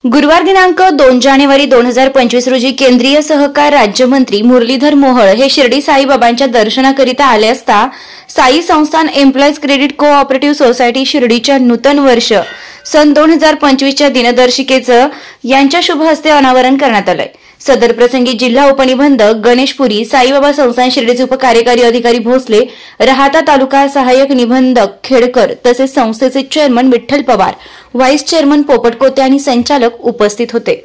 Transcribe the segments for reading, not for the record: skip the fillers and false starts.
गुरुवार दिनांक 2 जानेवारी 2025 रोजी केंद्रीय सहकार राज्यमंत्री मुरलीधर मोहोळ हे शिर्डी साईबाबांच्या दर्शनाकरिता आले असता साई संस्थान एम्प्लॉईज क्रेडिट कोऑपरेटिव्ह सोसायटी शिर्डीच्या नूतन वर्ष सन 2025च्या दिनदर्शिकेचं यांच्या शुभ हस्ते अनावरण करण्यात आलंय। सदर प्रसंगी जिल्हा उपनिबंधक गणेश पुरी, साईबाबा संस्थान शिर्डीचे उपकार्यकारी अधिकारी भोसले, राहाता तालुका सहाय्यक निबंधक खेडकर तसेच संस्थेचे chairman Vitthal Pawar, vice chairman Popat Kote आणि संचालक उपस्थित होते।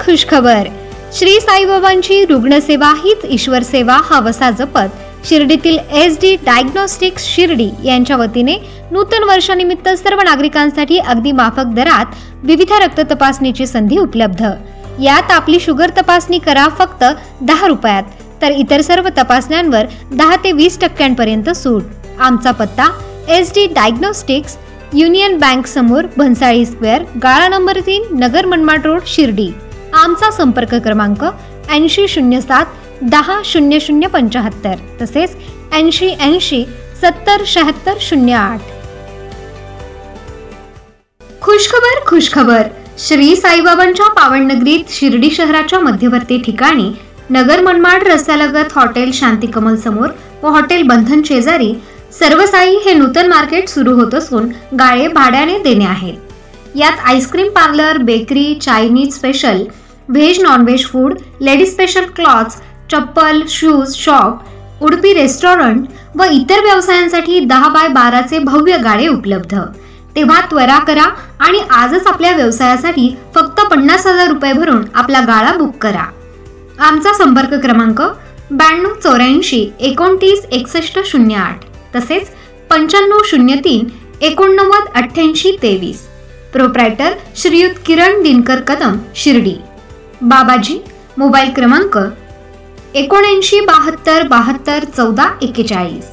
खुशखबर श्री साईबाबांची रुग्णसेवा हीच ईश्वर सेवा हा वसा जपत शिर्डीतील SD डायग्नोस्टिक्स शिर्डी यांच्या वतीने नूतन वर्षानिमित्त सर्व नागरिकांसाठी अगदी माफक दरात विविध रक्त तपासणीची संधी उपलब्ध। यात आपली शुगर तपासणी करा फक्त 10 रुपयात, तर इतर सर्व तपासण्यांवर 10 ते 20% सूट। आमचा पत्ता SD डायग्नोस्टिक्स, युनियन बँक समोर, भन्साळी स्क्वेअर, गाळा नंबर 3, नगर मनमाड रोड, शिर्डी। आमचा संपर्क क्रमांक 8007 100075 तसेच 8080 70 76 08। खुशखबर श्री साईबाबांच्या पावन नगरीत शिर्डी शहराच्या मध्यवर्ती ठिकाणी नगर मनमाड रस्त्यालगत हॉटेल शांतिकमल समोर व हॉटेल बंधन शेजारी सर्व साई हे नूतन मार्केट सुरू होत असून गाळे भाड्याने देणे आहेत। यात ice cream parlour, bakery, Chinese special, veg non veg food, ladies special clothes, चप्पल, शूज शॉप, उडपी रेस्टॉरंट व इतर व्यवसायांसाठी 10 बाय 12 भव्य गाळे उपलब्ध। तेव्हा त्वरा करा आणि आजच आपल्या व्यवसायासाठी फक्त 50,000 रुपये भरून आपला गाळा बुक करा। आमचा संपर्क क्रमांक 9284 29 61 08 तसेच 9503 89 88 23। प्रोप्रायटर श्रीयुत किरण दिनकर कदम, शिर्डी। बाबाजी मोबाईल क्रमांक 79 72 72 14 41।